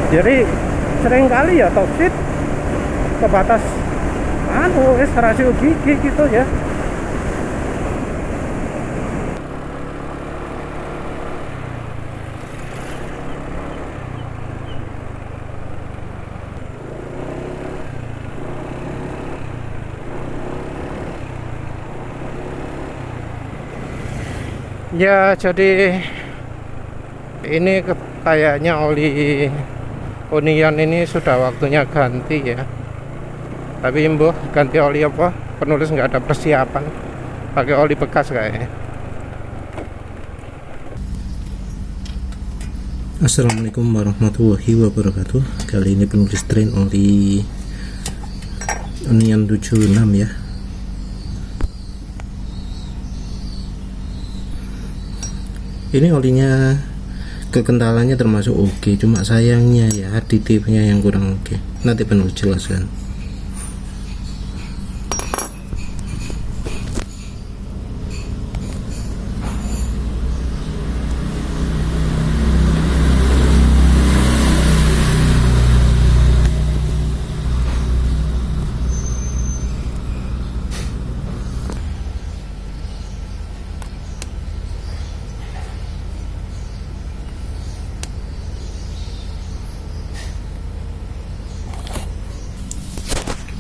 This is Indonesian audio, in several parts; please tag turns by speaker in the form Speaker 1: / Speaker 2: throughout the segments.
Speaker 1: Jadi seringkali ya toksit ke batas rasio gigi gitu ya. Ya, jadi ini kayaknya oli Union ini sudah waktunya ganti ya. Tapi imbuh ganti oli apa? Penulis nggak ada persiapan, pakai oli bekas kayaknya.
Speaker 2: Assalamualaikum warahmatullahi wabarakatuh. Kali ini penulis train oli Union 76 ya. Ini olinya kekentalannya termasuk oke, cuma sayangnya ya aditifnya yang kurang oke. Nanti penulis jelaskan.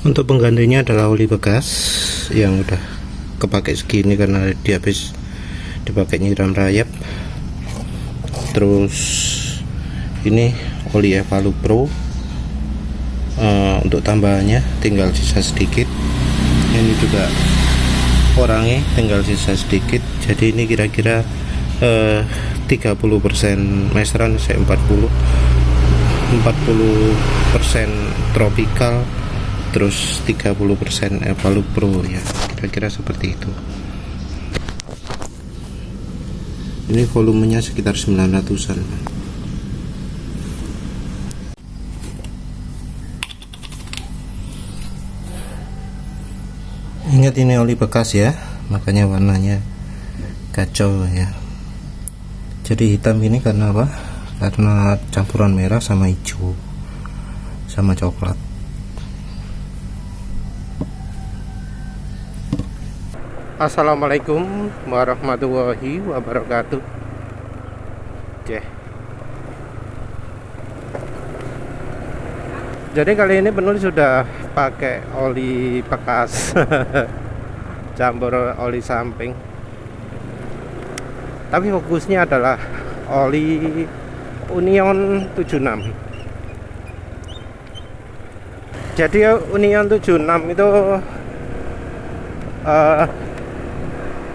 Speaker 2: Untuk penggantinya adalah oli bekas yang udah kepake segini karena dia habis dipakai nyiram rayap. Terus ini oli Evalu Pro, untuk tambahannya tinggal sisa sedikit. Ini juga orangnya tinggal sisa sedikit. Jadi ini kira-kira 30% meseran, saya 40% tropical, terus 30% Evalu Pro ya, kira-kira seperti itu. Ini volumenya sekitar 900-an. Ingat ini oli bekas ya, makanya warnanya kacau ya. Jadi hitam ini karena apa? Karena campuran merah sama hijau sama coklat.
Speaker 1: Assalamualaikum warahmatullahi wabarakatuh. Jadi kali ini penulis sudah pakai oli bekas campur oli samping. Tapi fokusnya adalah oli Union 76. Jadi Union 76 itu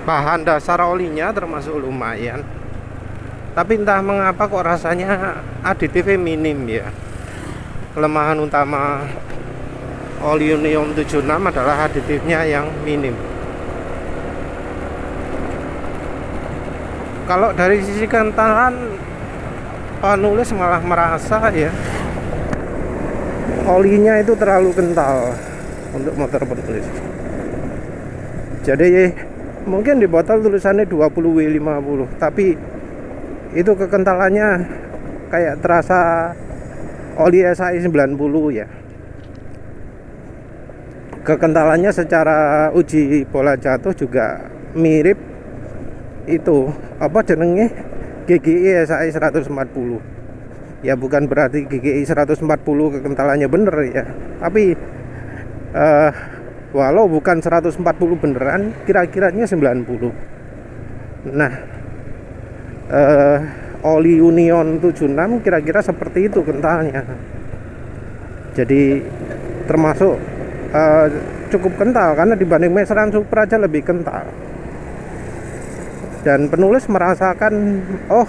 Speaker 1: bahan dasar olinya termasuk lumayan, tapi entah mengapa kok rasanya aditifnya minim ya. Kelemahan utama oli Union 76 adalah aditifnya yang minim. Kalau dari sisi kentalan, penulis malah merasa ya olinya itu terlalu kental untuk motor penulis. Jadi mungkin di botol tulisannya 20W50, tapi itu kekentalannya kayak terasa oli SAI 90 ya. Kekentalannya secara uji bola jatuh juga mirip itu apa jenenge GGI SAI 140. Ya bukan berarti GGI 140 kekentalannya bener ya, tapi walau bukan 140 beneran, kira-kiranya 90. Nah, oli Union 76 kira-kira seperti itu kentalnya. Jadi termasuk cukup kental karena dibanding meseran Supra aja lebih kental. Dan penulis merasakan, oh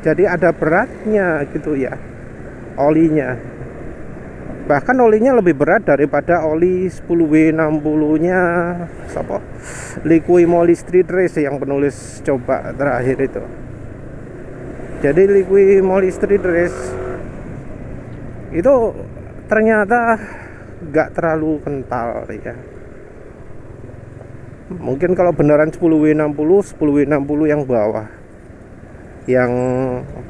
Speaker 1: jadi ada beratnya gitu ya olinya. Bahkan olinya lebih berat daripada oli 10W60 nya Liqui Moly Street Race yang penulis coba terakhir itu. Jadi Liqui Moly Street Race itu ternyata gak terlalu kental ya. Mungkin kalau beneran 10W60 yang bawah, yang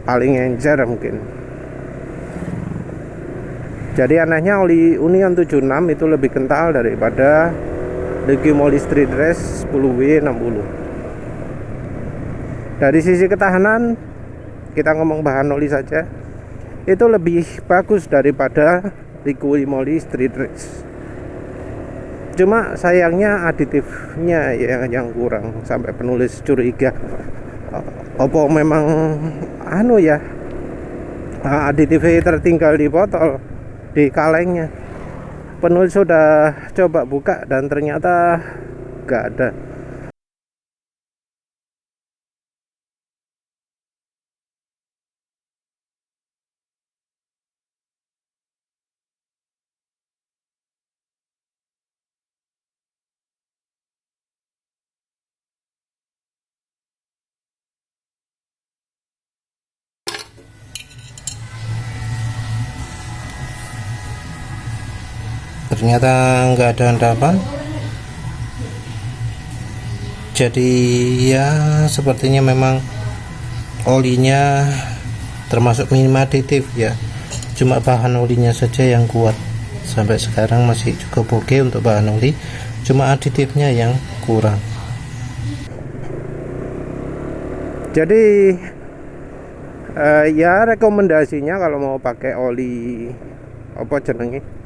Speaker 1: paling encer mungkin. Jadi anehnya oli Union 76 itu lebih kental daripada Legium Oli Street Race 10W60. Dari sisi ketahanan, kita ngomong bahan oli saja, itu lebih bagus daripada Legium Oli Street Race. Cuma sayangnya aditifnya yang kurang, sampai penulis curiga apa memang aditifnya tertinggal di botol, di kalengnya. Penulis sudah coba buka dan ternyata gak ada.
Speaker 2: Ternyata nggak ada endapan. Jadi ya sepertinya memang olinya termasuk minim aditif ya, cuma bahan olinya saja yang kuat. Sampai sekarang masih cukup oke untuk bahan oli, cuma aditifnya yang kurang.
Speaker 1: Jadi ya rekomendasinya kalau mau pakai oli apa jenenge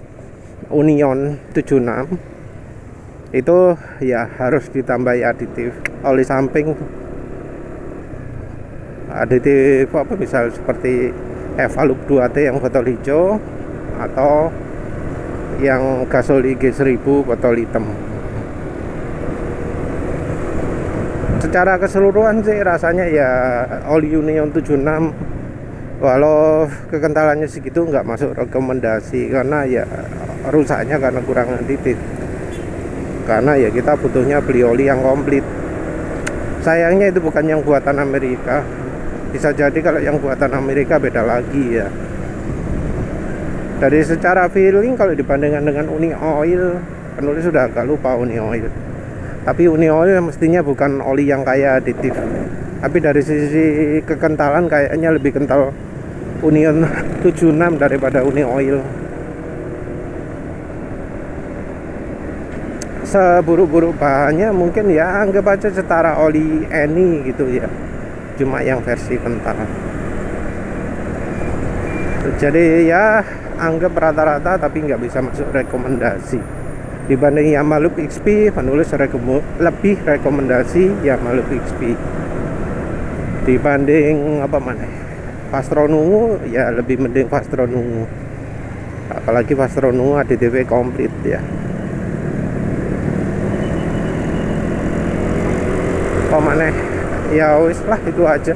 Speaker 1: Union 76 itu ya harus ditambahi aditif oli samping, aditif apa misal seperti Evalup 2T yang botol hijau atau yang Gasoli G1000 botol hitam. Secara keseluruhan sih rasanya ya oli Union 76 walau kekentalannya segitu nggak masuk rekomendasi, karena ya rusaknya karena kurang aditif. Karena ya kita butuhnya beli oli yang komplit. Sayangnya itu bukan yang buatan Amerika. Bisa jadi kalau yang buatan Amerika beda lagi ya. Dari secara feeling kalau dibandingkan dengan Uni Oil, penulis sudah agak lupa Uni Oil. Tapi Uni Oil mestinya bukan oli yang kaya aditif. Tapi dari sisi kekentalan kayaknya lebih kental Union 76 daripada Uni Oil. Seburuk-buruk bahannya mungkin ya anggap aja setara oli Eni gitu ya, cuma yang versi kental. Jadi ya anggap rata-rata, tapi nggak bisa masuk rekomendasi. Dibanding Yamalup XP, penulis lebih rekomendasi Yamalup XP. Dibanding apa mana Fastronungu ya lebih mending Fastronungu, apalagi Fastronungu ADTV komplit ya. Mana ya wis lah itu aja.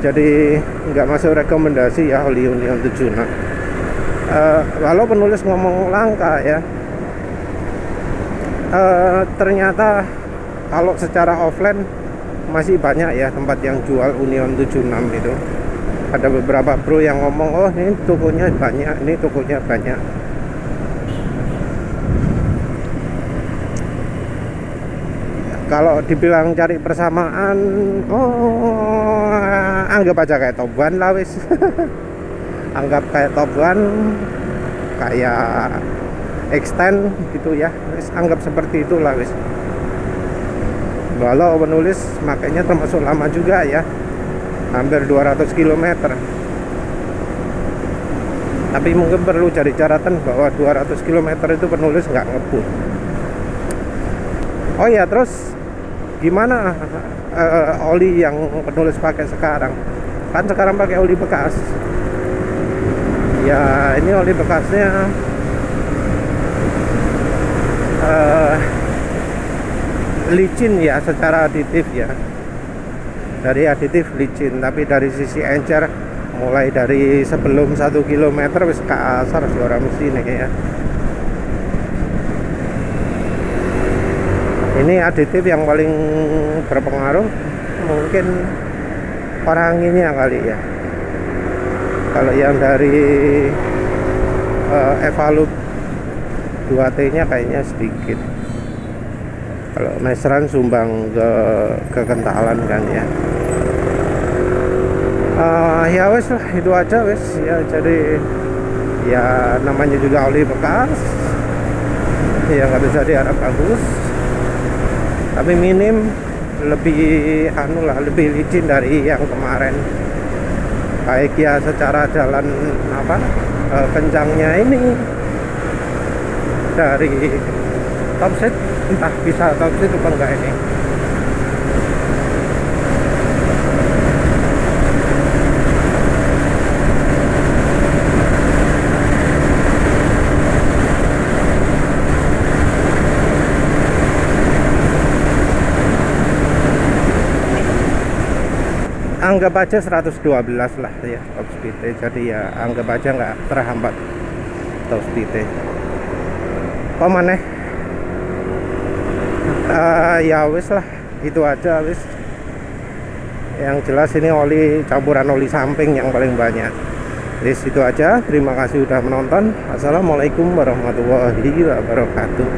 Speaker 1: Jadi nggak masuk rekomendasi ya oli Union 76. Walau penulis ngomong langka ya, ternyata kalau secara offline masih banyak ya tempat yang jual Union 76 itu. Ada beberapa bro yang ngomong, oh ini tokonya banyak, ini tokonya banyak. Kalau dibilang cari persamaan, oh anggap aja kayak Top One lah wis. Anggap kayak Top One, kayak Extend gitu ya, wis anggap seperti itulah wis. Walau penulis makanya termasuk lama juga ya, hampir 200 km. Tapi mungkin perlu cari catatan bahwa 200 km itu penulis nggak ngebut. Oh ya, terus gimana oli yang penulis pakai sekarang? Kan sekarang pakai oli bekas. Ya ini oli bekasnya licin ya secara aditif ya. Dari aditif licin, tapi dari sisi encer mulai dari sebelum 1 km wis kasar suara mesin ya. Ini aditif yang paling berpengaruh mungkin peranginya kali ya. Kalau yang dari Evalup 2T nya kayaknya sedikit. Kalau Mesran sumbang ke kekentalan kan ya. Ya wes lah itu aja wes ya. Jadi Ya namanya juga oli bekas, ya nggak bisa diharap bagus, tapi minim lebih lebih licin dari yang kemarin. Baik ya secara jalan kencangnya ini dari top seat, entah bisa top seat apa enggak ini. Anggap aja 112 lah ya top speednya, jadi ya anggap aja nggak terhambat top speednya. Kok maneh ya wis lah, itu aja wis. Yang jelas ini oli campuran oli samping yang paling banyak. Wis itu aja, terima kasih udah menonton. Assalamualaikum warahmatullahi wabarakatuh.